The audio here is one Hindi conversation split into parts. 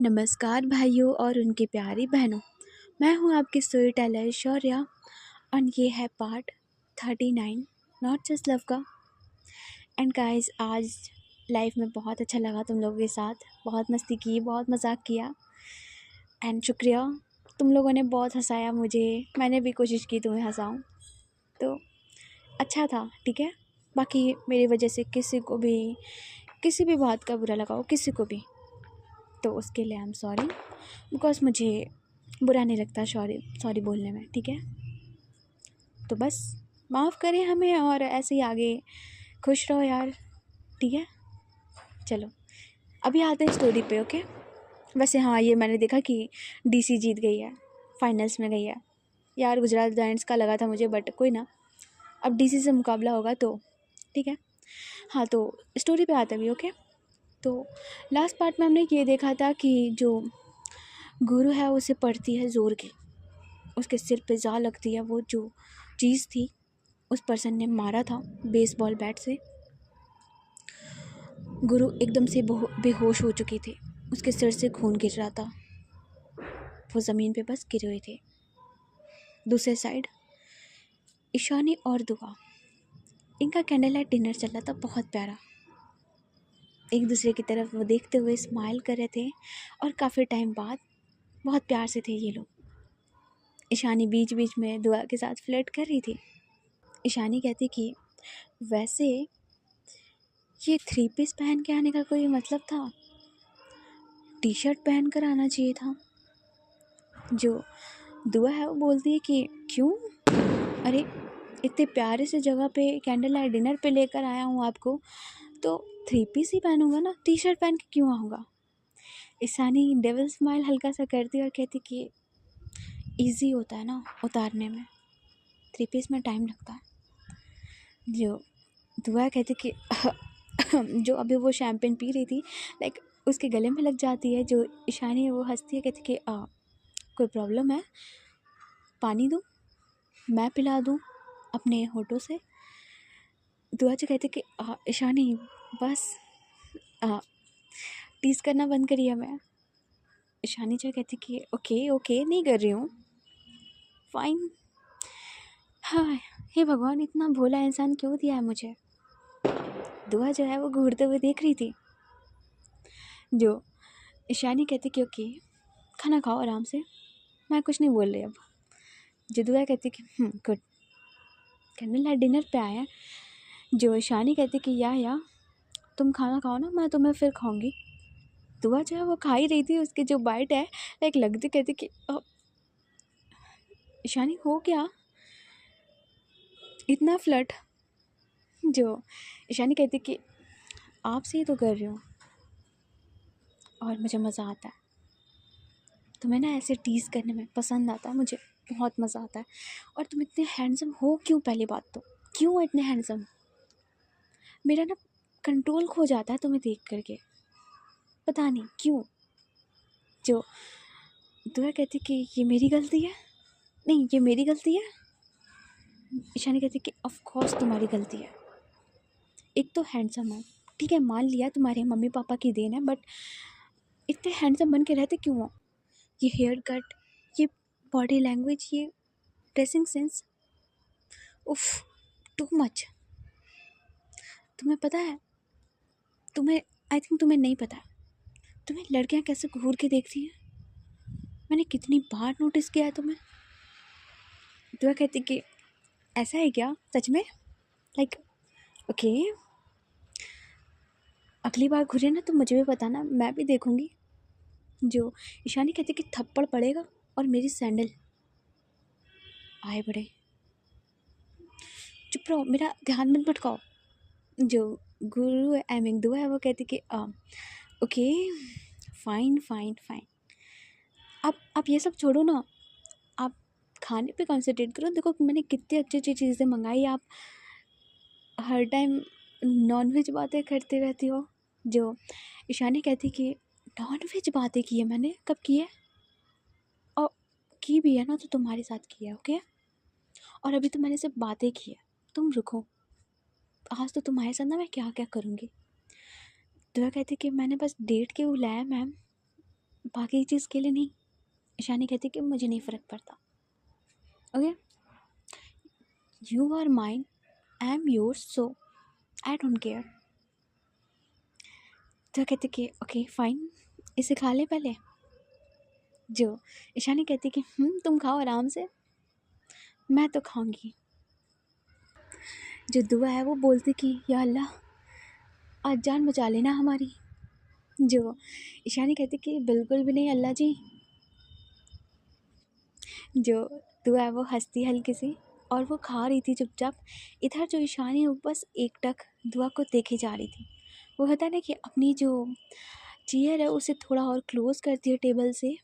नमस्कार भाइयों और उनकी प्यारी बहनों। मैं हूं आपकी स्टोरी टेलर शौर्या और ये है पार्ट 39 नॉट जस्ट लव का। एंड गाइस, आज लाइफ में बहुत अच्छा लगा तुम लोगों के साथ। बहुत मस्ती की, बहुत मजाक किया एंड शुक्रिया। तुम लोगों ने बहुत हंसाया मुझे, मैंने भी कोशिश की तुम्हें हंसाऊं, तो अच्छा था। ठीक है, बाकी मेरी वजह से किसी भी बात का बुरा लगा हो किसी को भी, तो उसके लिए आई एम सॉरी। बिकॉज मुझे बुरा नहीं लगता सॉरी सॉरी बोलने में। ठीक है, तो बस माफ़ करें हमें और ऐसे ही आगे खुश रहो यार। ठीक है, चलो अभी आते हैं स्टोरी पे। ओके, वैसे हाँ, ये मैंने देखा कि डीसी जीत गई है, फाइनल्स में गई है यार। गुजरात जायंट्स का लगा था मुझे, बट कोई ना, अब डीसी से मुकाबला होगा तो ठीक है। हाँ, तो स्टोरी पे आते भी। ओके, तो लास्ट पार्ट में हमने ये देखा था कि जो गुरु है उसे पड़ती है ज़ोर की, उसके सिर पे जा लगती है वो जो चीज़ थी, उस पर्सन ने मारा था बेसबॉल बैट से। गुरु एकदम से बेहोश हो चुकी थी, उसके सिर से खून गिर रहा था, वो ज़मीन पे बस गिरे हुए थे। दूसरे साइड ईशानी और दुआ, इनका कैंडल लाइट डिनर चल रहा था, बहुत प्यारा। एक दूसरे की तरफ वो देखते हुए स्माइल कर रहे थे और काफ़ी टाइम बाद बहुत प्यार से थे ये लोग। ईशानी बीच बीच में दुआ के साथ फ्लर्ट कर रही थी। ईशानी कहती कि वैसे ये 3 पीस पहन के आने का कोई मतलब था, टी शर्ट पहन कर आना चाहिए था। जो दुआ है वो बोलती है कि क्यों, अरे इतने प्यारे से जगह पे कैंडल लाइट डिनर पे लेकर आया हूँ आपको, तो 3 पीस ही पहनूंगा ना, टी शर्ट पहन के क्यों आऊँगा। ईशानी डेविल स्माइल हल्का सा करती और कहती कि ईजी होता है ना उतारने में, 3 पीस में टाइम लगता है। जो दुआ कहती कि जो अभी वो शैम्पेन पी रही थी, लाइक उसके गले में लग जाती है। जो ईशानी है वो हंसती है, कहती कि कोई प्रॉब्लम है, पानी दूँ, मैं पिला दूँ अपने होठों से। दुआ जो कहती कि ईशानी बस टीज़ करना बंद करिए। मैं ईशानी जो कहती कि ओके ओके, नहीं कर रही हूँ, फाइन। हाँ, हे भगवान, इतना भोला इंसान क्यों दिया है मुझे। दुआ जो है वो घूरते हुए देख रही थी। जो ईशानी कहती कि ओके, खाना खाओ आराम से, मैं कुछ नहीं बोल रही अब। जो दुआ कहती कि गुड, कैंडल लाइट डिनर पे आए हैं। जो ईशानी कहती कि या तुम खाना खाओ ना, मैं तुम्हें फिर खाऊंगी। दुआ जो है वो खा ही रही थी, उसकी जो बाइट है लाइक लगती, कहती कि ईशानी हो क्या इतना फ्लर्ट। जो ईशानी कहती कि आपसे ही तो कर रही हूँ और मुझे मज़ा आता है, तुम्हें ना ऐसे टीज़ करने में पसंद आता है, मुझे बहुत मज़ा आता है। और तुम इतने हैंडसम हो क्यों, पहली बात तो क्यों इतने हैंडसम। मेरा ना कंट्रोल खो जाता है तुम्हें देख करके, पता नहीं क्यों। जो दुआ कहती कि ये मेरी गलती है, नहीं ये मेरी गलती है। ईशानी कहती कि ऑफ कोर्स तुम्हारी गलती है, एक तो हैंडसम हो, ठीक है मान लिया तुम्हारे मम्मी पापा की देन है, बट इतने हैंडसम बन के रहते क्यों हो। ये हेयर कट, ये बॉडी लैंग्वेज, ये ड्रेसिंग सेंस, उफ, टू मच। तुम्हें पता है, तुम्हें आई थिंक तुम्हें नहीं पता, तुम्हें लड़कियां कैसे घूर के देखती हैं, मैंने कितनी बार नोटिस किया है तुम्हें। दुआ कहती कि ऐसा है क्या सच में, लाइक ओके, अगली बार घूरे ना तो मुझे भी बताना, मैं भी देखूंगी। जो ईशानी कहती कि थप्पड़ पड़ेगा और मेरी सैंडल आए बड़े। चुप रहो, मेरा ध्यान मत भटकाओ। जो गुरु आई मीन दुआ है वो कहती कि ओके, फाइन फाइन फाइन, आप ये सब छोड़ो ना, आप खाने पे कंसंट्रेट करो। देखो मैंने कितनी अच्छी अच्छी चीज़ें मंगाई, आप हर टाइम नॉन वेज बातें करते रहती हो। जो ईशानी कहती कि नॉन वेज बातें की है मैंने, कब की है, और की भी है ना तो तुम्हारे साथ की है। ओके, और अभी तो मैंने सिर्फ बातें की है, तुम रुको, आज तो तुम्हारे साथ ना मैं क्या क्या करूँगी। दुआ कहती कि मैंने बस डेट के बुलाया मैम, बाकी चीज़ के लिए नहीं। ईशानी कहती कि मुझे नहीं फ़र्क पड़ता। Okay, you are mine, I am yours, so I don't care. तो कहती कि ओके फाइन, इसे खा ले पहले। जो ईशानी कहती कि तुम खाओ आराम से, मैं तो खाऊंगी। जो दुआ है वो बोलती कि या अल्लाह आज जान बचा लेना हमारी। जो ईशानी कहती कि बिल्कुल भी नहीं अल्लाह जी। जो दुआ है वो हंसती हल्की सी और वो खा रही थी चुपचाप। इधर जो ईशानी वो बस एकटक दुआ को देखे जा रही थी। वो होता है ना कि अपनी जो चेयर है उसे थोड़ा और क्लोज करती है टेबल से,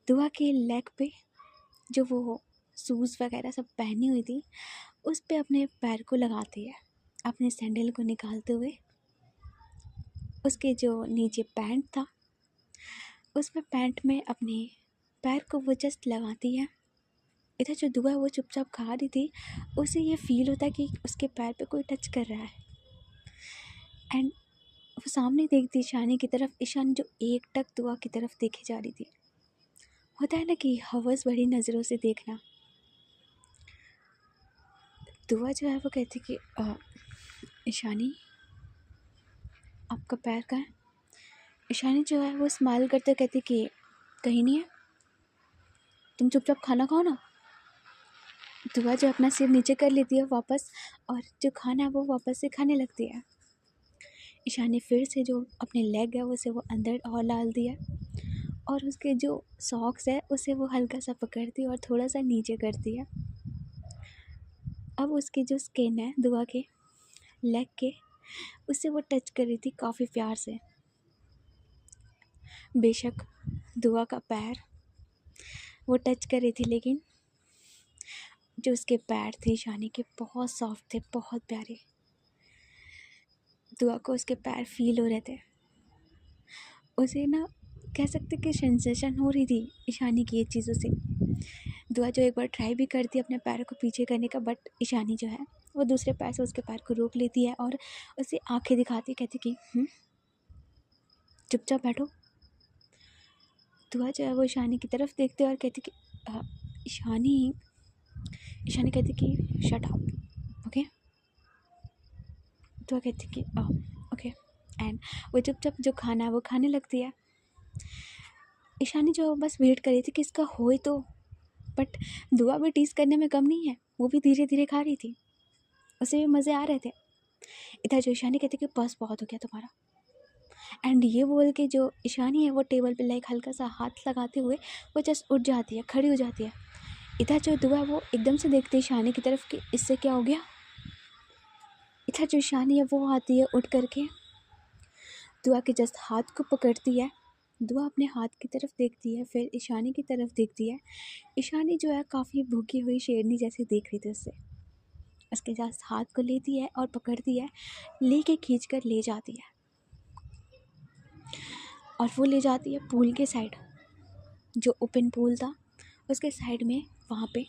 दुआ के लेग पे जो वो शूज़ वगैरह सब पहनी हुई थी उस पे अपने पैर को लगाती है, अपने सैंडल को निकालते हुए। उसके जो नीचे पैंट था उसमें पैंट में अपने पैर को वो जस्ट लगाती है। इधर जो दुआ वो चुपचाप खा रही थी, उसे ये फील होता है कि उसके पैर पे कोई टच कर रहा है। एंड वो सामने देखती ईशानी की तरफ, ईशानी जो एकटक दुआ की तरफ देखे जा रही थी। होता है ना कि हवस भरी नज़रों से देखना। दुआ जो है वो कहती कि ईशानी आपका पैर कहाँ है। ईशानी जो है वो स्माइल करते कहती कि कहीं नहीं है, तुम चुपचाप खाना खाओ ना। दुआ जो अपना सिर नीचे कर लेती है वापस, और जो खाना है वो वापस से खाने लगती है। ईशानी फिर से जो अपने लेग है उसे वो अंदर और डाल दिया और उसके जो सॉक्स है उसे वो हल्का सा पकड़ती है और थोड़ा सा नीचे करती है। अब उसकी जो स्किन है दुआ के लेग के, उससे वो टच कर रही थी काफ़ी प्यार से। बेशक दुआ का पैर वो टच कर रही थी, लेकिन जो उसके पैर थे ईशानी के बहुत सॉफ्ट थे, बहुत प्यारे। दुआ को उसके पैर फील हो रहे थे। उसे ना कह सकते कि सेंसेशन हो रही थी ईशानी की ये चीज़ों से। दुआ जो एक बार ट्राई भी करती है अपने पैर को पीछे करने का, बट ईशानी जो है वो दूसरे पैर से उसके पैर को रोक लेती है और उसे आंखें दिखाती है, कहती कि चुपचाप बैठो। दुआ जो है वो ईशानी की तरफ देखते और कहती कि ईशानी ईशानी कहती कि शट अप। ओके, दुआ कहती कि ओके। एंड वो चुपचाप जो खाना है वो खाने लगती है। ईशानी जो बस वेट कर रही थी कि इसका होए तो, बट दुआ भी टीज़ करने में कम नहीं है, वो भी धीरे धीरे खा रही थी, उसे भी मज़े आ रहे थे। इधर जो ईशानी कहती कि बस बहुत हो गया तुम्हारा। एंड ये बोल के जो ईशानी है वो टेबल पे लाइक हल्का सा हाथ लगाते हुए वो जस्ट उठ जाती है, खड़ी हो जाती है। इधर जो दुआ वो एकदम से देखती है ईशानी की तरफ कि इससे क्या हो गया। इधर जो ईशानी है वो आती है उठ करके, दुआ के जस्ट हाथ को पकड़ती है। दुआ अपने हाथ की तरफ देखती है, फिर ईशानी की तरफ देखती है। ईशानी जो है काफ़ी भूखी हुई शेरनी जैसे देख रही थी उससे। उसके जस्ट हाथ को लेती है और पकड़ती है, लेके खींच कर ले जाती है और वो ले जाती है पूल के साइड, जो ओपन पूल था उसके साइड में, वहाँ पे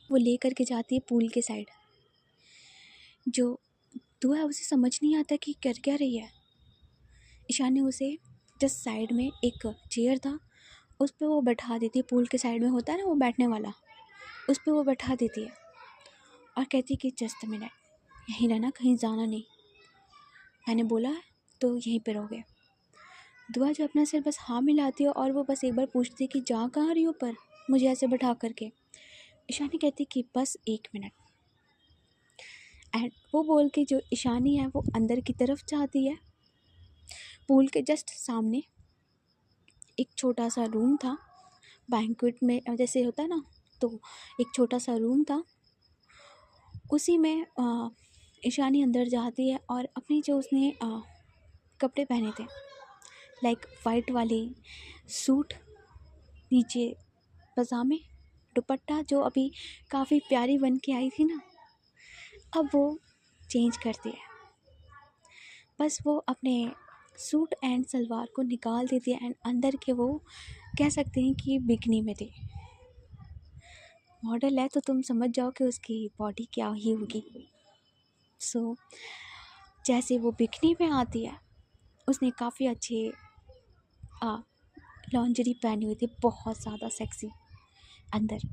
वो ले कर के जाती है पूल के साइड। जो दुआ है उसे समझ नहीं आता कि कर क्या रही है। ईशानी उसे जस्ट साइड में एक चेयर था उस पर वो बैठा देती है, पूल के साइड में होता है ना वो बैठने वाला, उस पर वो बैठा देती है और कहती कि जस्ट मिनट, यहीं रहना, कहीं जाना नहीं, मैंने बोला है तो यहीं पर रहोगे। दुआ जो अपना सिर बस हाँ मिलाती है और वो बस एक बार पूछती है कि जा कहाँ रही हो पर मुझे ऐसे बैठा करके। ईशानी कहती कि बस 1 मिनट। एंड वो बोल के जो ईशानी है वो अंदर की तरफ जाती है। पूल के जस्ट सामने एक छोटा सा रूम था, बैंक्वेट में जैसे होता है ना, तो एक छोटा सा रूम था, उसी में ईशानी अंदर जाती है और अपनी जो उसने कपड़े पहने थे लाइक वाइट वाले सूट, नीचे पजामे, दुपट्टा जो अभी काफ़ी प्यारी बन के आई थी ना, अब वो चेंज करती है। बस वो अपने सूट एंड सलवार को निकाल देती है एंड अंदर के वो कह सकते हैं कि बिकनी में थी। मॉडल है तो तुम समझ जाओ कि उसकी बॉडी क्या ही होगी। सो जैसे वो बिकनी में आती है, उसने काफ़ी अच्छे लॉन्जरी पहनी हुई थी, बहुत ज़्यादा सेक्सी अंदर।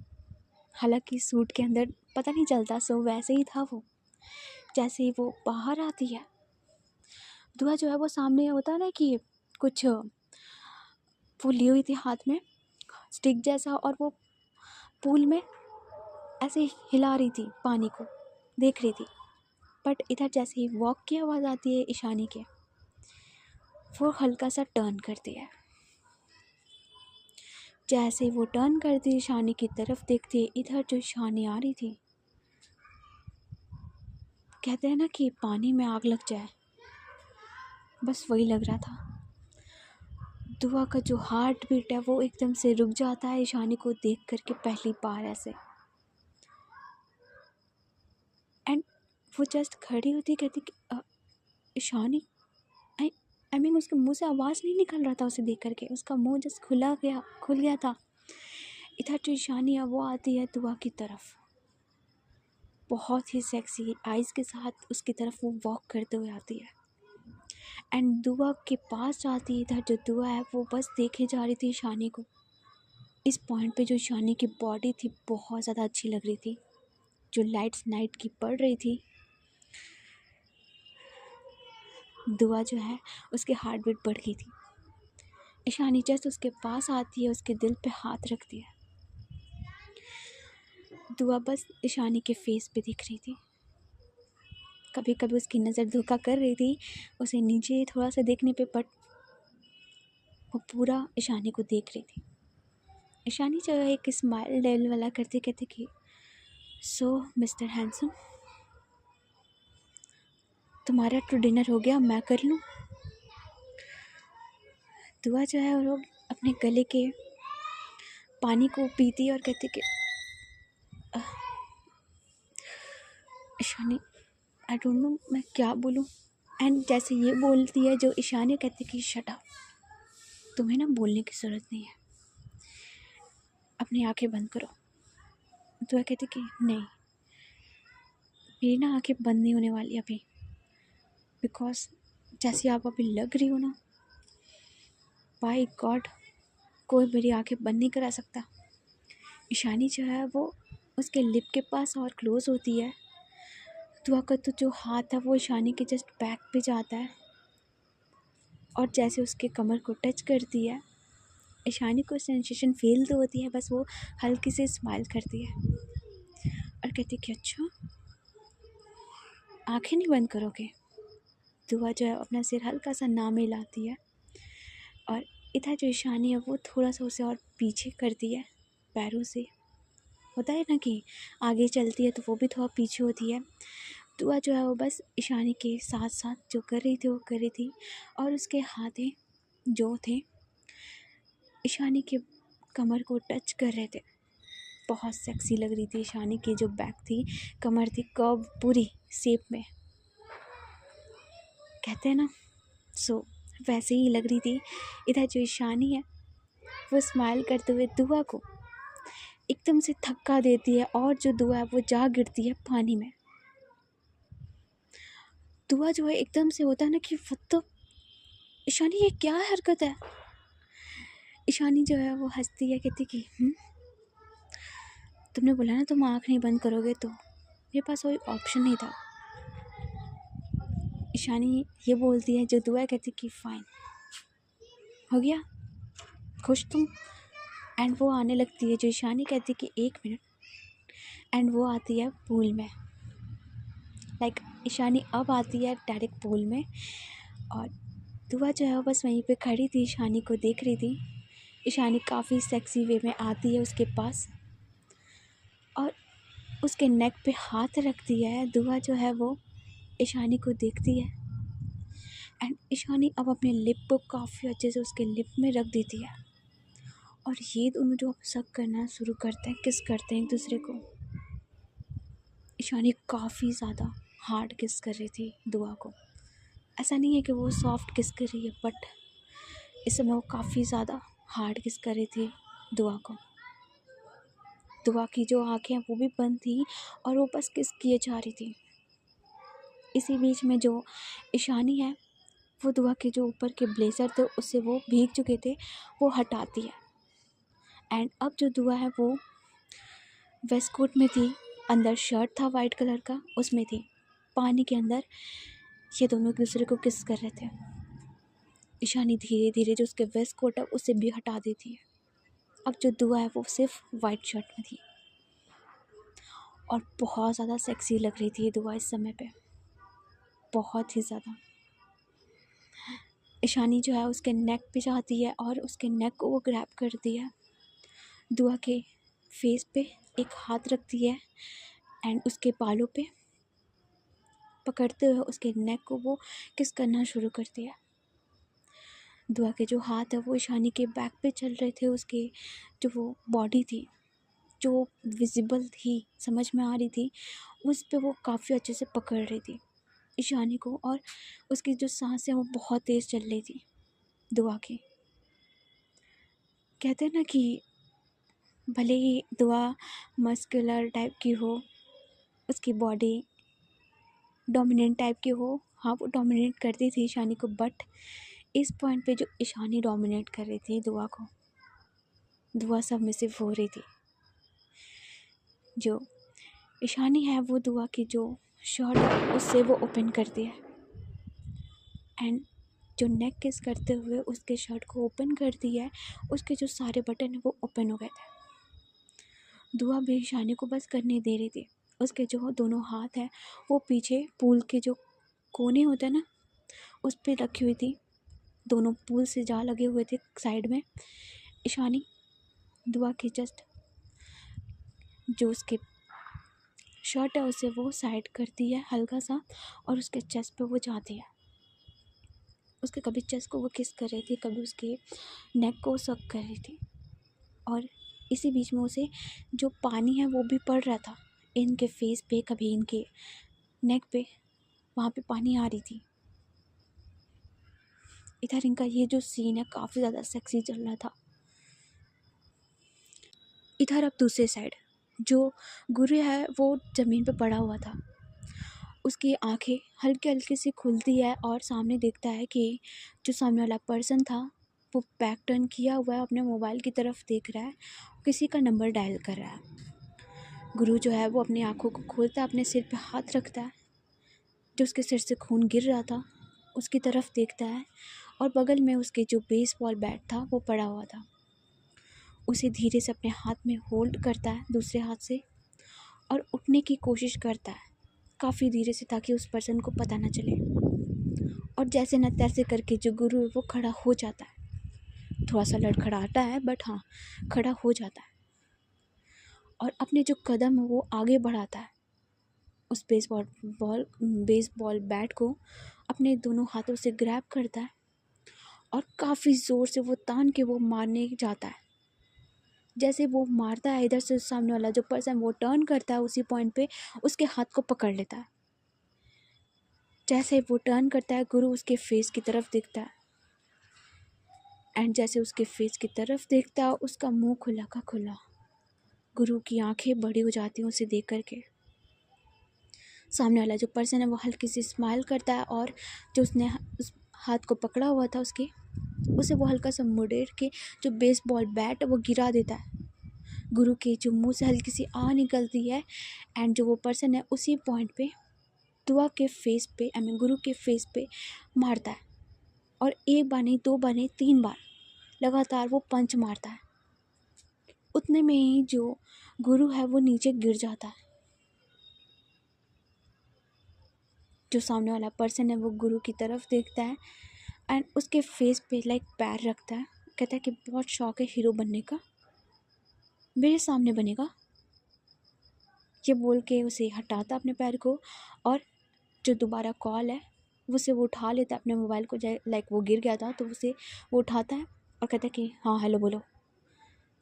हालांकि सूट के अंदर पता नहीं चलता, सो वैसे ही था वो। जैसे ही वो बाहर आती है, दुआ जो है वो सामने होता है ना कि कुछ वो ली हुई थी हाथ में स्टिक जैसा, और वो पूल में ऐसे हिला रही थी, पानी को देख रही थी। बट इधर जैसे ही वॉक की आवाज़ आती है ईशानी के, वो हल्का सा टर्न करती है। जैसे ही वो टर्न करती है, ईशानी की तरफ देखती है, इधर जो ईशानी आ रही थी, कहते हैं ना कि पानी में आग लग जाए, बस वही लग रहा था। दुआ का जो हार्ट बीट है वो एकदम से रुक जाता है ईशानी को देख करके पहली बार ऐसे। एंड वो जस्ट खड़ी होती, कहती कि ईशानी, आई मीन उसके मुंह से आवाज़ नहीं निकल रहा था उसे देख करके, उसका मुंह जस्ट खुल गया था। इधर जो ईशानी है वो आती है दुआ की तरफ, बहुत ही सेक्सी आइज़ के साथ उसकी तरफ वो वॉक करते हुए आती है। एंड दुआ के पास जाती है। इधर जो दुआ है वो बस देखे जा रही थी ईशानी को। इस पॉइंट पे जो ईशानी की बॉडी थी बहुत ज़्यादा अच्छी लग रही थी, जो लाइट्स नाइट की पड़ रही थी। दुआ जो है उसके हार्ट बीट बढ़ गई थी। ईशानी जस्ट उसके पास आती है, उसके दिल पे हाथ रखती है। दुआ बस ईशानी के फेस पे दिख रही थी, कभी कभी उसकी नज़र धोखा कर रही थी उसे नीचे थोड़ा सा देखने पे, बट वो पूरा ईशानी को देख रही थी। ईशानी जो है एक स्माइल डेल वाला करते कहते कि सो मिस्टर हैंडसम, तुम्हारा तो डिनर हो गया, मैं कर लूँ? दुआ जो है वो अपने गले के पानी को पीती और कहती कि ईशानी, आई डोंट नो मैं क्या बोलूँ। एंड जैसे ये बोलती है जो ईशानी, कहती कि शट अप, तुम्हें ना बोलने की ज़रूरत नहीं है, अपनी आंखें बंद करो। दुआ कहती कि नहीं, मेरी ना आंखें बंद नहीं होने वाली अभी, बिकॉज जैसी आप अभी लग रही हो ना, बाय गॉड कोई मेरी आंखें बंद नहीं करा सकता। ईशानी जो है वो उसके लिप के पास और क्लोज़ होती है। दुआ का तो जो हाथ है वो ईशानी के जस्ट बैक पे जाता है और जैसे उसके कमर को टच करती है, ईशानी को सेंसेशन फील तो होती है, बस वो हल्की से स्माइल करती है और कहती है कि अच्छा आंखें नहीं बंद करोगे। दुआ जो है अपना सिर हल्का सा ना मिलाती है और इधर जो ईशानी है वो थोड़ा सा उसे और पीछे करती है पैरों से। होता है ना कि आगे चलती है तो वो भी थोड़ा पीछे होती है। दुआ जो है वो बस ईशानी के साथ साथ जो कर रही थी वो कर रही थी और उसके हाथें जो थे ईशानी के कमर को टच कर रहे थे। बहुत सेक्सी लग रही थी ईशानी की जो बैक थी, कमर थी कर्व पूरी शेप में, कहते हैं ना, सो वैसे ही लग रही थी। इधर जो ईशानी है वो स्माइल करते हुए दुआ को एकदम से धक्का देती है और जो दुआ है वो जा गिरती है पानी में। दुआ जो है एकदम से होता है ना कि वो तो ईशानी ये क्या हरकत है। ईशानी जो है वो हंसती है, कहती कि तुमने बोला ना तुम आँख नहीं बंद करोगे, तो मेरे पास कोई ऑप्शन नहीं था। ईशानी ये बोलती है, जो दुआ कहती कि फ़ाइन हो गया खुश तुम। एंड वो आने लगती है, जो ईशानी कहती कि 1 मिनट, एंड वो आती है पूल में। लाइक ईशानी अब आती है डायरेक्ट पूल में और दुआ जो है वो बस वहीं पे खड़ी थी, ईशानी को देख रही थी। ईशानी काफ़ी सेक्सी वे में आती है उसके पास और उसके नेक पे हाथ रखती है। दुआ जो है वो ईशानी को देखती है एंड ईशानी अब अपने लिप को काफ़ी अच्छे से उसके लिप में रख देती है और ये दोनों जो सक करना शुरू करते हैं, किस करते हैं एक दूसरे को। ईशानी काफ़ी ज़्यादा हार्ड किस कर रही थी दुआ को। ऐसा नहीं है कि वो सॉफ्ट किस कर रही है, बट इस समय वो काफ़ी ज़्यादा हार्ड किस कर रही थी दुआ को। दुआ की जो आँखें हैं वो भी बंद थी और वो बस किस किए जा रही थी। इसी बीच में जो ईशानी है वो दुआ के जो ऊपर के ब्लेज़र थे उससे वो भीग चुके थे, वो हटाती है। एंड अब जो दुआ है वो वेस्ट कोट में थी, अंदर शर्ट था वाइट कलर का, उसमें थी। पानी के अंदर ये दोनों एक दूसरे को किस कर रहे थे। ईशानी धीरे धीरे जो उसके वेस्ट कोट है उसे भी हटा देती है। अब जो दुआ है वो सिर्फ वाइट शर्ट में थी और बहुत ज़्यादा सेक्सी लग रही थी ये दुआ इस समय पे, बहुत ही ज़्यादा। ईशानी जो है उसके नेक पे जाती है और उसके नेक को वो ग्रैब करती है, दुआ के फेस पे एक हाथ रखती है एंड उसके बालों पे पकड़ते हुए उसके नेक को वो किस करना शुरू करती है। दुआ के जो हाथ है वो ईशानी के बैक पे चल रहे थे, उसके जो वो बॉडी थी जो विजिबल थी, समझ में आ रही थी, उस पे वो काफ़ी अच्छे से पकड़ रही थी ईशानी को। और उसकी जो सांस है वो बहुत तेज़ चल रही थी दुआ की। कहते हैं ना कि भले ही दुआ मस्कुलर टाइप की हो, उसकी बॉडी डोमिनेंट टाइप की हो, हाँ वो डोमिनेट करती थी ईशानी को, बट इस पॉइंट पे जो ईशानी डोमिनेट कर रही थी दुआ को, दुआ सबमिसिव हो रही थी। जो ईशानी है वो दुआ की जो शर्ट है उससे वो ओपन करती है एंड जो नेक किस करते हुए उसके शर्ट को ओपन करती है, उसके जो सारे बटन हैं वो ओपन हो गए थे। दुआ भी ईशानी को बस करने दे रही थी। उसके जो दोनों हाथ हैं वो पीछे पूल के जो कोने होते हैं ना उस पर रखी हुई थी, दोनों पूल से जा लगे हुए थे साइड में। ईशानी दुआ के जस्ट जो उसके शर्ट है उसे वो साइड करती है हल्का सा और उसके चेस्ट पे वो जाती है। उसके कभी चेस्ट को वो किस कर रही थी, कभी उसके नेक को सक कर रही थी और इसी बीच में उसे जो पानी है वो भी पड़ रहा था इनके फेस पे, कभी इनके नेक पे, वहाँ पे पानी आ रही थी। इधर इनका ये जो सीन है काफ़ी ज़्यादा सेक्सी चल रहा था। इधर अब दूसरे साइड जो गुरु है वो ज़मीन पे पड़ा हुआ था, उसकी आंखें हल्की हल्की सी खुलती है और सामने देखता है कि जो सामने वाला पर्सन था वो बैक टर्न किया हुआ है, अपने मोबाइल की तरफ देख रहा है, किसी का नंबर डायल कर रहा है। गुरु जो है वो अपनी आंखों को खोलता है, अपने सिर पे हाथ रखता है, जो उसके सिर से खून गिर रहा था उसकी तरफ देखता है और बगल में उसके जो बेसबॉल बैट था वो पड़ा हुआ था, उसे धीरे से अपने हाथ में होल्ड करता है दूसरे हाथ से और उठने की कोशिश करता है काफ़ी धीरे से, ताकि उस पर्सन को पता ना चले। और जैसे न तैसे करके जो गुरु है वो खड़ा हो जाता है, थोड़ा सा लड़खड़ाता है बट हाँ खड़ा हो जाता है और अपने जो कदम है वो आगे बढ़ाता है, उस बेसबॉल बैट को अपने दोनों हाथों से ग्रैब करता है और काफ़ी ज़ोर से वो तान के वो मारने जाता है। जैसे वो मारता है इधर से सामने वाला जो पर्सन वो टर्न करता है, उसी पॉइंट पे उसके हाथ को पकड़ लेता है। जैसे वो टर्न करता है गुरु उसके फेस की तरफ देखता है एंड जैसे उसके फेस की तरफ देखता है उसका मुंह खुला का खुला, गुरु की आंखें बड़ी हो जाती हैं उसे देख करके। सामने वाला जो पर्सन है वो हल्की सी स्माइल करता है और जो उसने उस हाथ को पकड़ा हुआ था उसे वो हल्का सा मुड़ेड़ के जो बेसबॉल बैट है वो गिरा देता है। गुरु के जो मुंह से हल्की सी आह निकलती है एंड जो वो पर्सन है उसी पॉइंट पे दुआ के फेस पे, गुरु के फेस पे मारता है और एक बार नहीं, दो बार नहीं, 3 बार लगातार वो पंच मारता है। उतने में ही जो गुरु है वो नीचे गिर जाता है। जो सामने वाला पर्सन है वो गुरु की तरफ देखता है एंड उसके फेस पे पैर रखता है, कहता है कि बहुत शौक है हीरो बनने का, मेरे सामने बनेगा। ये बोल के उसे हटाता अपने पैर को और जो दोबारा कॉल है उसे वो उठा लेता है अपने मोबाइल को, वो गिर गया था तो उसे वो उठाता है और कहता है कि हाँ हेलो बोलो,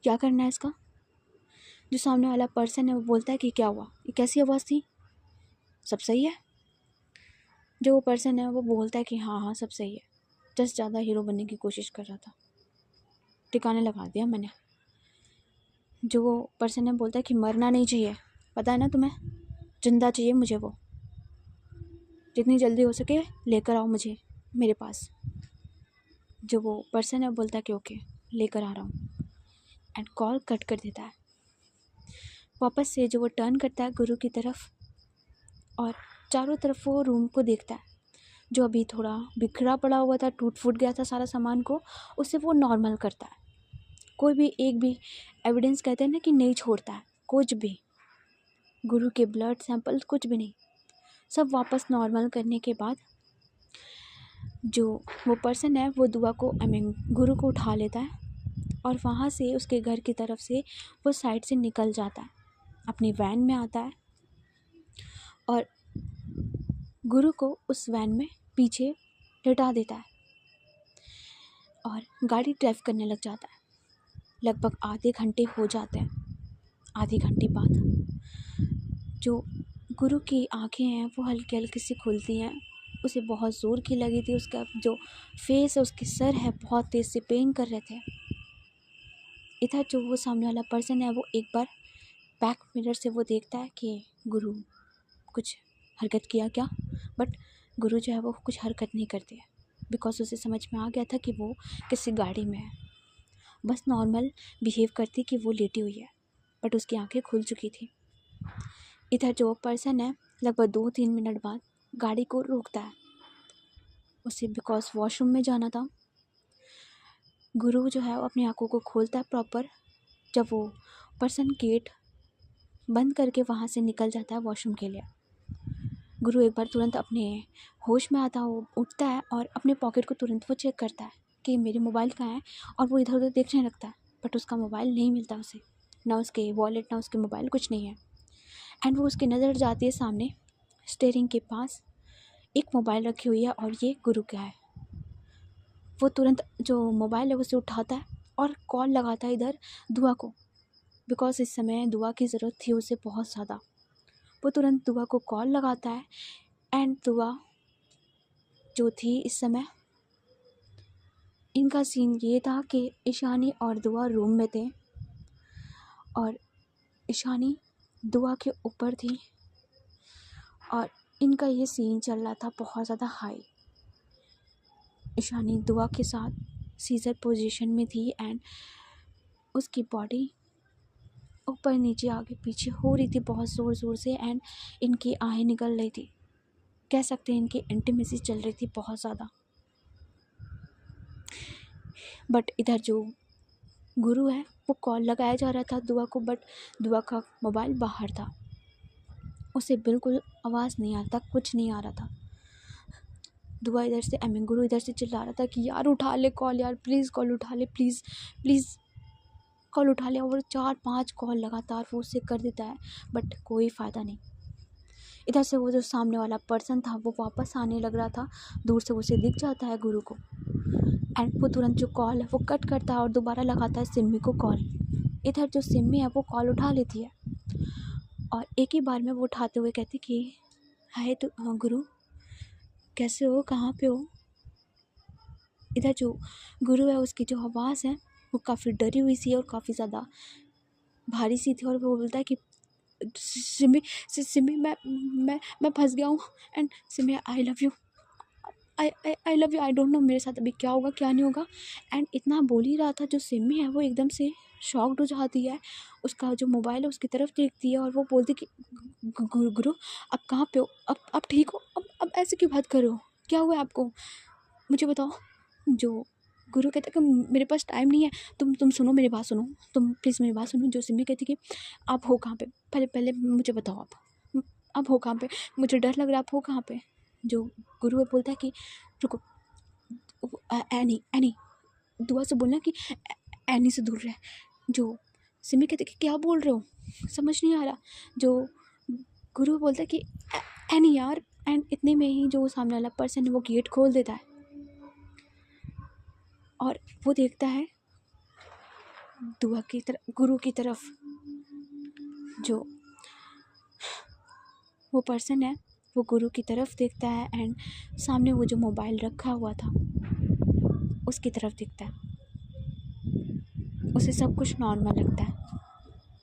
क्या करना है इसका। जो सामने वाला पर्सन है वो बोलता है कि क्या हुआ, ये कैसी आवाज़ थी, सब सही है। जो वो पर्सन है वो बोलता है कि हाँ हाँ सब सही है, जस्ट ज़्यादा हीरो बनने की कोशिश कर रहा था, ठिकाने लगा दिया मैंने। जो वो पर्सन है बोलता है कि मरना नहीं चाहिए, पता है ना तुम्हें, जिंदा चाहिए मुझे, वो जितनी जल्दी हो सके लेकर आओ मुझे मेरे पास। जो वो पर्सन है बोलता है कि ओके लेकर आ रहा हूँ, एंड कॉल कट कर देता है। वापस से जो वो टर्न करता है गुरु की तरफ और चारों तरफ वो रूम को देखता है, जो अभी थोड़ा बिखरा पड़ा हुआ था, टूट फूट गया था सारा सामान को, उसे वो नॉर्मल करता है। कोई भी एक भी एविडेंस कहते हैं ना कि नहीं छोड़ता है, कुछ भी, गुरु के ब्लड सैंपल कुछ भी नहीं, सब वापस नॉर्मल करने के बाद जो वो पर्सन है वो दुआ को गुरु को उठा लेता है और वहाँ से उसके घर की तरफ से वो साइड से निकल जाता है, अपनी वैन में आता है और गुरु को उस वैन में पीछे लिटा देता है और गाड़ी ड्राइव करने लग जाता है। लगभग आधे घंटे हो जाते हैं। आधे घंटे बाद जो गुरु की आंखें हैं वो हल्की हल्की सी खुलती हैं। उसे बहुत ज़ोर की लगी थी, उसका जो फेस है, उसके सर है, बहुत तेज़ से पेन कर रहे थे। इधर जो वो सामने वाला पर्सन है वो एक बार बैक मिरर से वो देखता है कि गुरु कुछ हरकत किया क्या, बट गुरु जो है वो कुछ हरकत नहीं करते, बिकॉज उसे समझ में आ गया था कि वो किसी गाड़ी में है। बस नॉर्मल बिहेव करती कि वो लेटी हुई है, बट उसकी आंखें खुल चुकी थी। इधर जो पर्सन है लगभग 2-3 मिनट बाद गाड़ी को रोकता है, उसे बिकॉज वॉशरूम में जाना था। गुरु जो है वो अपनी आंखों को खोलता है प्रॉपर। जब वो पर्सन गेट बंद करके वहाँ से निकल जाता है वॉशरूम के लिए, गुरु एक बार तुरंत अपने होश में आता है, उठता है और अपने पॉकेट को तुरंत वो चेक करता है कि मेरी मोबाइल कहाँ है, और वो इधर उधर देखने लगता है, बट उसका मोबाइल नहीं मिलता उसे, ना उसके वॉलेट ना उसके मोबाइल, कुछ नहीं है। एंड वो उसकी नज़र जाती है सामने स्टीयरिंग के पास एक मोबाइल रखी हुई है और ये गुरु का है। वो तुरंत जो मोबाइल है उसे उठाता है और कॉल लगाता है इधर दुआ को, बिकॉज इस समय दुआ की ज़रूरत थी उसे बहुत ज़्यादा। वो तुरंत दुआ को कॉल लगाता है एंड दुआ जो थी इस समय, इनका सीन ये था कि ईशानी और दुआ रूम में थे और ईशानी दुआ के ऊपर थी और इनका ये सीन चल रहा था बहुत ज़्यादा हाई। ईशानी दुआ के साथ सीजर पोजीशन में थी एंड उसकी बॉडी ऊपर नीचे आगे पीछे हो रही थी बहुत ज़ोर ज़ोर से, एंड इनकी आहें निकल रही थी, कह सकते हैं इनकी इंटीमेसी चल रही थी बहुत ज़्यादा। बट इधर जो गुरु है वो कॉल लगाया जा रहा था दुआ को, बट दुआ का मोबाइल बाहर था, उसे बिल्कुल आवाज़ नहीं आ रहा था, कुछ नहीं आ रहा था। दुआ इधर से गुरु इधर से चिल्ला रहा था कि यार उठा ले कॉल, यार प्लीज़ कॉल उठा ले, प्लीज़ प्लीज़ कॉल उठा ले। और 4-5 कॉल लगातार वो उससे कर देता है, बट कोई फ़ायदा नहीं। इधर से वो जो सामने वाला पर्सन था वो वापस आने लग रहा था, दूर से उसे दिख जाता है गुरु को, एंड वो तुरंत जो कॉल है वो कट करता है और दोबारा लगाता है सिम्मी को कॉल। इधर जो सिम्मी है वो कॉल उठा लेती है और एक ही बार में वो उठाते हुए कहती कि हाय तो हाँ गुरु, कैसे हो, कहाँ पे हो। इधर जो गुरु है उसकी जो आवाज़ है वो काफ़ी डरी हुई सी और काफ़ी ज़्यादा भारी सी थी, और वो बोलता है कि सिमी सिमी मैं फंस गया हूँ, and Simi I love you, I love you, I don't know मेरे साथ अभी क्या होगा क्या नहीं होगा। एंड इतना बोल ही रहा था, जो सिमी है वो एकदम से शॉक्ड हो जाती है, उसका जो मोबाइल है उसकी तरफ देखती है और वो बोलती कि गुरु गुरु अब कहाँ पे हो, अब ठीक हो, अब ऐसे क्यों बात कर रहे हो, क्या हुआ आपको, मुझे बताओ। जो गुरु कहता कि मेरे पास टाइम नहीं है, तुम सुनो मेरी बात सुनो, तुम प्लीज़ मेरी बात सुनो। जो सिमी कहती कि आप हो कहाँ पे, पहले पहले मुझे बताओ, आप हो कहाँ पे, मुझे डर लग रहा है, आप हो कहाँ पे। जो गुरु है बोलता है कि रुको, एनी एनी, दुआ से बोलना कि एनी से दूर रहे। जो सिमी कहते कि क्या बोल रहे हो, समझ नहीं आ रहा। जो गुरु बोलता है कि एनी यार, एंड इतने में ही जो सामने वाला पर्सन है वो गेट खोल देता है और वो देखता है दुआ की तरफ, गुरु की तरफ। जो वो पर्सन है वो गुरु की तरफ देखता है एंड सामने वो जो मोबाइल रखा हुआ था उसकी तरफ देखता है। उसे सब कुछ नॉर्मल लगता है,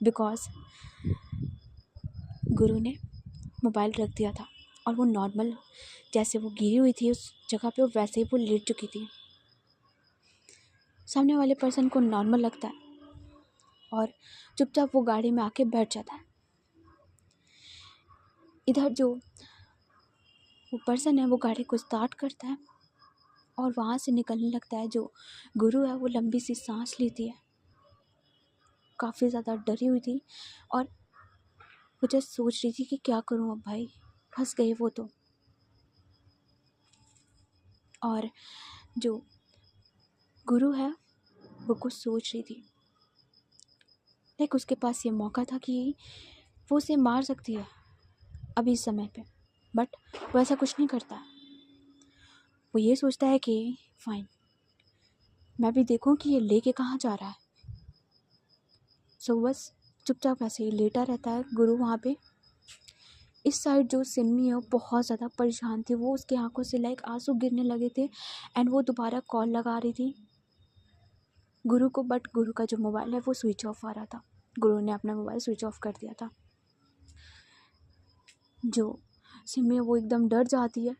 बिकॉज गुरु ने मोबाइल रख दिया था और वो नॉर्मल, जैसे वो गिरी हुई थी उस जगह पे, वो वैसे ही वो लेट चुकी थी। सामने वाले पर्सन को नॉर्मल लगता है और चुपचाप वो गाड़ी में आके बैठ जाता है। इधर जो वो पर्सन है वो गाड़ी को स्टार्ट करता है और वहाँ से निकलने लगता है। जो गुरु है वो लंबी सी सांस लेती है, काफ़ी ज़्यादा डरी हुई थी और वो जस्ट सोच रही थी कि क्या करूँ अब भाई, फंस गए वो तो। और जो गुरु है वो कुछ सोच रही थी, लाइक उसके पास ये मौका था कि वो उसे मार सकती है अभी इस समय पे, बट वो ऐसा कुछ नहीं करता। वो ये सोचता है कि फाइन, मैं भी देखूं कि ये लेके कहाँ जा रहा है। सो बस चुपचाप ऐसे ही लेटा रहता है गुरु वहाँ पे। इस साइड जो सिमी है वो बहुत ज़्यादा परेशान थी, वो उसके आंखों से लाइक आंसू गिरने लगे थे एंड वो दोबारा कॉल लगा रही थी गुरु को, बट गुरु का जो मोबाइल है वो स्विच ऑफ आ रहा था। गुरु ने अपना मोबाइल स्विच ऑफ कर दिया था। जो सिमी है वो एकदम डर जाती है,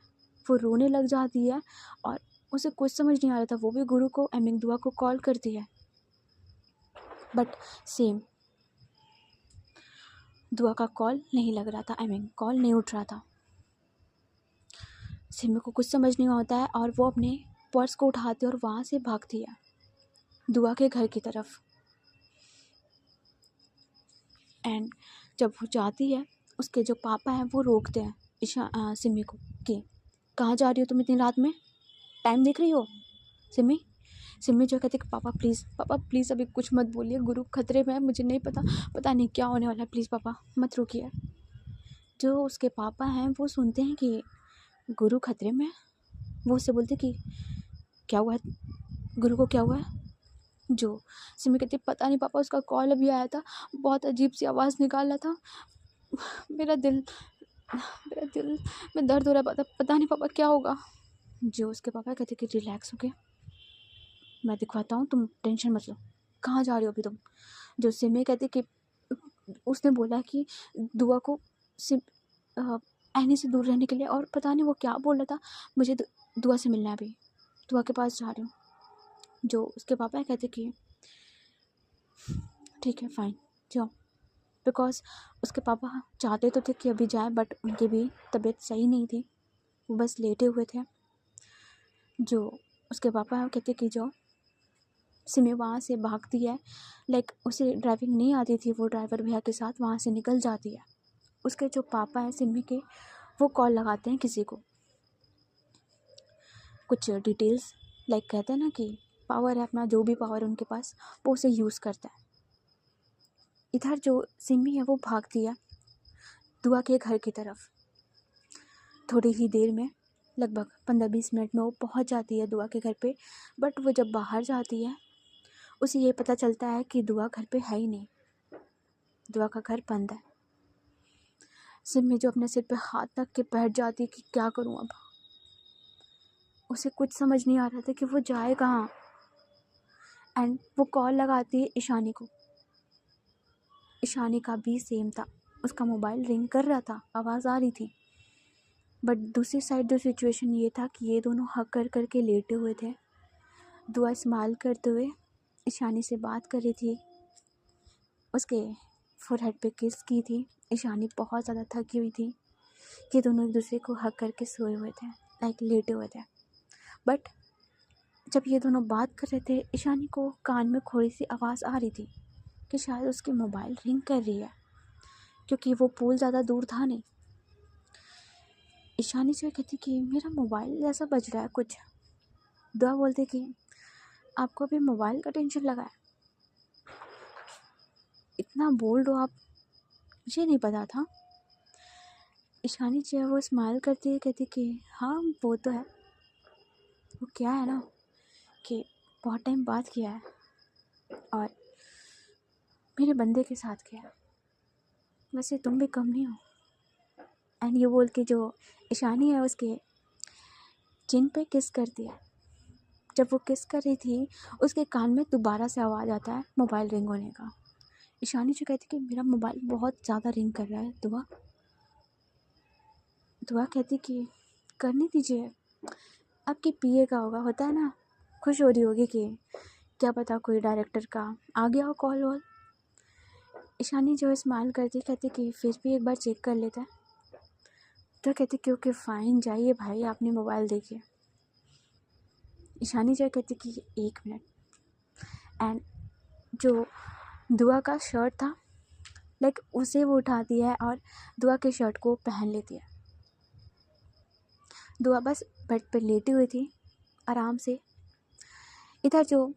वो रोने लग जाती है और उसे कुछ समझ नहीं आ रहा था। वो भी गुरु को दुआ को कॉल करती है, बट सेम दुआ का कॉल नहीं लग रहा था, कॉल नहीं उठ रहा था। सिमी को कुछ समझ नहीं आता है और वो अपने पर्स को उठाती है और वहाँ से भागती है दुआ के घर की तरफ। एंड जब वो जाती है उसके जो पापा हैं वो रोकते हैं सिमी को कि कहाँ जा रही हो तुम इतनी रात में, टाइम देख रही हो। सिमी सिमी जो कहती है पापा प्लीज़ अभी कुछ मत बोलिए, गुरु खतरे में है, मुझे नहीं पता नहीं क्या होने वाला है, प्लीज़ पापा मत रुकिए। जो उसके पापा हैं वो सुनते हैं कि गुरु खतरे में है, वो उससे बोलते कि क्या हुआ है, गुरु को क्या हुआ है। जो सिमी कहती पता नहीं पापा, उसका कॉल अभी आया था, बहुत अजीब सी आवाज़ निकाल रहा था, मेरा दिल में दर्द हो रहा है, पता नहीं पापा क्या होगा। जो उसके पापा कहते कि रिलैक्स हो गया, मैं दिखवाता हूँ, तुम टेंशन मत लो, कहाँ जा रही हो अभी तुम। जो सिमी कहती कि उसने बोला कि दुआ को एनी से दूर रहने के लिए, और पता नहीं वो क्या बोल रहा था, मुझे दुआ से मिलना है, अभी दुआ के पास जा रही हूँ। जो उसके पापा कहते कि ठीक है फाइन जाओ, बिकॉज उसके पापा चाहते तो थे कि अभी जाए, बट उनकी भी तबीयत सही नहीं थी, वो बस लेटे हुए थे। जो उसके पापा कहते कि जाओ। सिमी वहाँ से भागती है, लाइक उसे ड्राइविंग नहीं आती थी, वो ड्राइवर भैया के साथ वहाँ से निकल जाती है। उसके जो पापा हैं सिमी के, वो कॉल लगाते हैं किसी को, कुछ डिटेल्स, लाइक कहते हैं ना कि पावर है अपना, जो भी पावर उनके पास वो उसे यूज़ करता है। इधर जो सिमी है वो भागती है दुआ के घर की तरफ। थोड़ी ही देर में, लगभग 15-20 मिनट में वो पहुंच जाती है दुआ के घर पे, बट वो जब बाहर जाती है उसे ये पता चलता है कि दुआ घर पे है ही नहीं, दुआ का घर बंद है। सिमी जो अपने सिर पे हाथ रख के बैठ जाती है कि क्या करूं अब। उसे कुछ समझ नहीं आ रहा था कि वो जाए कहाँ। एंड वो कॉल लगाती है ईशानी को। ईशानी का भी सेम था, उसका मोबाइल रिंग कर रहा था, आवाज़ आ रही थी, बट दूसरी साइड जो सिचुएशन ये था कि ये दोनों हक कर करके लेटे हुए थे। दुआ स्माइल करते हुए ईशानी से बात कर रही थी, उसके फोरहेड पे किस की थी। ईशानी बहुत ज़्यादा थकी हुई थी कि दोनों एक दूसरे को हक करके सोए हुए थे, लाइक लेटे हुए थे। बट जब ये दोनों बात कर रहे थे, ईशानी को कान में थोड़ी सी आवाज़ आ रही थी कि शायद उसकी मोबाइल रिंग कर रही है, क्योंकि वो पोल ज़्यादा दूर था नहीं। ईशानी से कहती कि मेरा मोबाइल जैसा बज रहा है कुछ। दुआ बोलते कि आपको अभी मोबाइल का टेंशन लगा है, इतना बोल्ड हो आप, मुझे नहीं पता था। ईशानी जो है वो स्माइल करती है, कहती कि हाँ वो तो है, वो क्या है ना कि बहुत टाइम बाद किया है और मेरे बंदे के साथ किया है, वैसे तुम भी कम नहीं हो। एंड ये बोल के जो ईशानी है उसके चिन पे किस कर दिया। जब वो किस कर रही थी उसके कान में दोबारा से आवाज़ आता है मोबाइल रिंग होने का। ईशानी जो कहती कि मेरा मोबाइल बहुत ज़्यादा रिंग कर रहा है। दुआ कहती कि करने दीजिए, आपके पिए का होगा, होता है ना, खुश हो रही होगी कि क्या पता कोई डायरेक्टर का आ गया हो कॉल वॉल। ईशानी जो है स्माइल करती कहती कि फिर भी एक बार चेक कर लेता है। तो कहती कि ओके फाइन, जाइए भाई, आपने मोबाइल देखिए। ईशानी जो कहती कि 1 मिनट। एंड जो दुआ का शर्ट था लाइक उसे वो उठाती है और दुआ के शर्ट को पहन लेती है। दुआ बस बेड पर लेटी हुई थी आराम से। इधर जो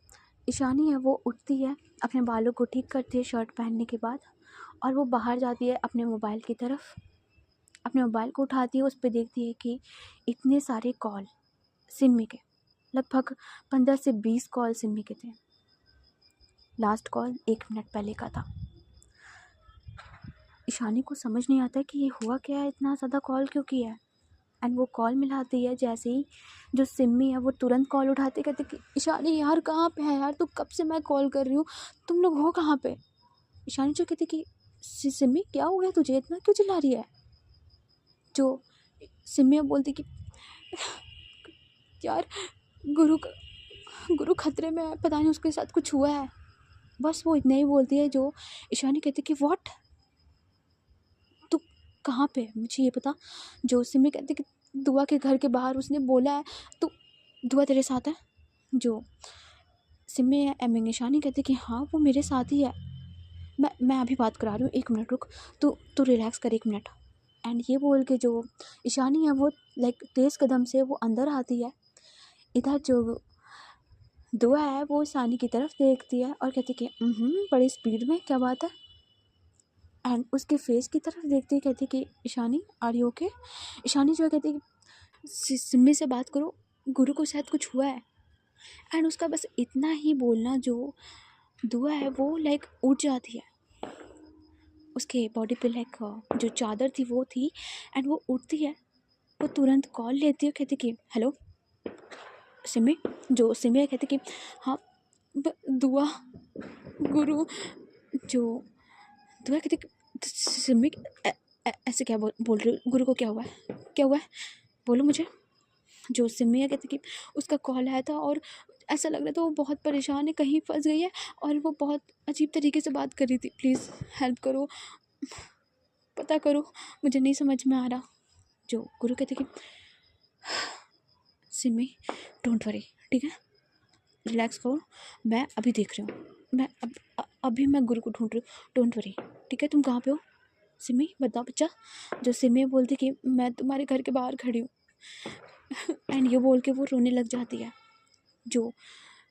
ईशानी है वो उठती है, अपने बालों को ठीक करती है शर्ट पहनने के बाद, और वो बाहर जाती है अपने मोबाइल की तरफ। अपने मोबाइल को उठाती है, उस पर देखती है कि इतने सारे कॉल सिमी के, लगभग 15 से 20 कॉल सिमी के थे। लास्ट कॉल 1 मिनट पहले का था। ईशानी को समझ नहीं आता है कि ये हुआ क्या है, इतना ज़्यादा कॉल क्यों किया है। एंड वो कॉल मिलाती है, जैसे ही जो सिमी है वो तुरंत कॉल उठाती, कहती कि ईशानी यार कहाँ पे है यार, तू कब से मैं कॉल कर रही हूँ, तुम लोग हो कहाँ पे। ईशानी जो कहती कि सिमी क्या हो गया तुझे, इतना क्यों चिल्ला रही है। जो सिमी बोलती कि यार गुरु खतरे में है, पता नहीं उसके साथ कुछ हुआ है। बस वो इतना ही बोलती है। जो ईशानी कहती कि व्हाट, तू कहाँ पे, मुझे ये पता। जो सिमी कहती कि दुआ के घर के बाहर, उसने बोला है तो दुआ तेरे साथ है। जो सिमी आई मीन ईशानी कहती कि हाँ वो मेरे साथ ही है, मैं अभी बात करा रही हूँ, 1 मिनट रुक, तू रिलैक्स कर 1 मिनट। एंड ये बोल के जो ईशानी है वो लाइक तेज़ कदम से वो अंदर आती है। इधर जो दुआ है वो ईशानी की तरफ देखती है और कहती कि बड़ी स्पीड में, क्या बात है। एंड उसके फेस की तरफ देखती कहती कि Ishani are you okay. Ishani जो है कहती कि सिमी से बात करो, गुरु को शायद कुछ हुआ है। एंड उसका बस इतना ही बोलना, जो दुआ है वो लाइक उठ जाती है। उसके बॉडी पे लाइक जो चादर थी वो थी। एंड वो उठती है, वो तुरंत कॉल लेती है, कहती कि हेलो सिमी। जो सिमी है कहती कि हाँ दुआ गुरु। जो दुआ कहती कि सिमी ऐसे क्या बोल रही हो, गुरु को क्या हुआ है, क्या हुआ है, बोलो मुझे। जो सिमी है कहती कि उसका कॉल आया था और ऐसा लग रहा था वो बहुत परेशान है, कहीं फंस गई है और वो बहुत अजीब तरीके से बात कर रही थी, प्लीज़ हेल्प करो, पता करो, मुझे नहीं समझ में आ रहा। जो गुरु कहते कि सिमी डोंट वरी, ठीक है, रिलैक्स करो, मैं अभी देख रही हूँ, मैं अभी मैं गुरु को ढूंढ रही हूँ, डोंट वरी, ठीक है। तुम कहाँ पे हो सिमी, बताओ बच्चा। जो सिमी बोलती कि मैं तुम्हारे घर के बाहर खड़ी हूँ। एंड ये बोल के वो रोने लग जाती है। जो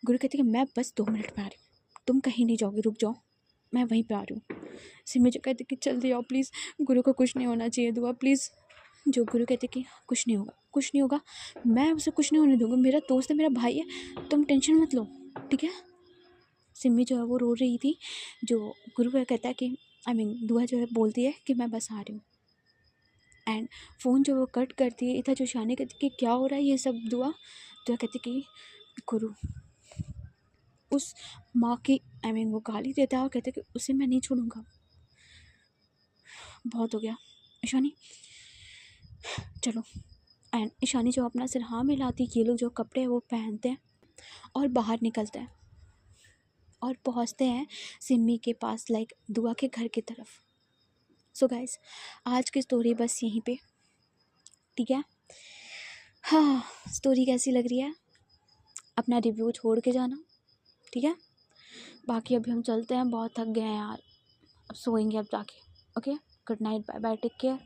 गुरु कहती कि मैं बस 2 मिनट में आ रही हूँ, तुम कहीं नहीं जाओगे, रुक जाओ, मैं वहीं पे आ रही हूँ। सिमी जो कहती कि जल्दी आओ प्लीज़, गुरु को कुछ नहीं होना चाहिए, दुआ प्लीज़। जो गुरु कहते कि कुछ नहीं होगा, कुछ नहीं होगा, मैं उसे कुछ नहीं होने दूँगा, मेरा दोस्त है, मेरा भाई है, तुम टेंशन मत लो, ठीक है। सिमी जो है वो रो रही थी। जो गुरु कहता है कि आई मीन दुआ जो है बोलती है कि मैं बस आ रही हूँ। एंड फ़ोन जो वो कट करती है। इधर जो शानी कहती कि क्या हो रहा है ये सब। दुआ कहती कि गुरु उस माँ की आई मीन वो गाली देता है और कहते कि उसे मैं नहीं छोड़ूंगा, बहुत हो गया ईशानी, चलो। एंड ईशानी जो अपना सिर हाँ मिलाती, ये लोग जो कपड़े हैं वो पहनते हैं और बाहर निकलते हैं और पहुंचते हैं सिमी के पास, लाइक दुआ के घर की तरफ। सो गाइस, आज की स्टोरी बस यहीं पे, ठीक है। हाँ, स्टोरी कैसी लग रही है अपना रिव्यू छोड़ के जाना, ठीक है। बाकी अभी हम चलते हैं, बहुत थक गए हैं यार, अब सोएंगे अब जाके। Okay, good night, bye bye, take care.